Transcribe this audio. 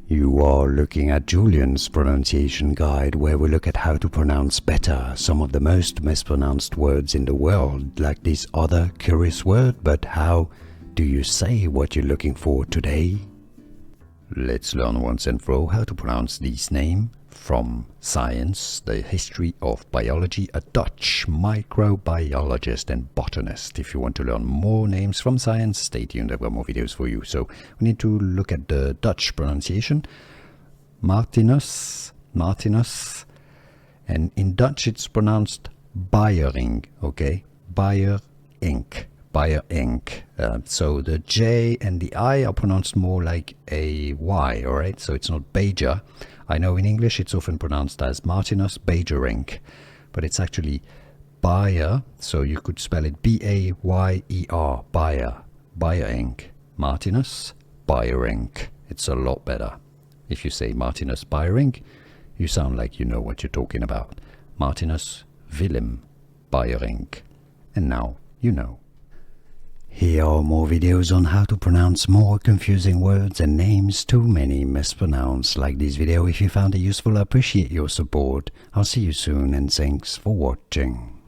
You are looking at Julian's pronunciation guide, where we look at how to pronounce better some of the most mispronounced words in the world, like this other curious word, but how do you say what you're looking for today? Let's learn once and for all how to pronounce this name from Science, the History of Biology, a Dutch microbiologist and botanist. If you want to learn more names from science, stay tuned, I've got more videos for you. So we need to look at the Dutch pronunciation. Martinus, and in Dutch it's pronounced Beijerinck, okay? Beijerinck. So the J and the I are pronounced more like a Y, alright? So it's not Beijerinck. I know in English it's often pronounced as Martinus Beijerinck, but it's actually Beyer, so you could spell it B-A-Y-E-R, Beijerinck. Martinus Beijerinck. It's a lot better. If you say Martinus Beijerinck, you sound like you know what you're talking about. Martinus Willem Beijerinck. And now you know. Here are more videos on how to pronounce more confusing words and names too many mispronounced. Like this video if you found it useful. I appreciate your support. I'll see you soon and thanks for watching.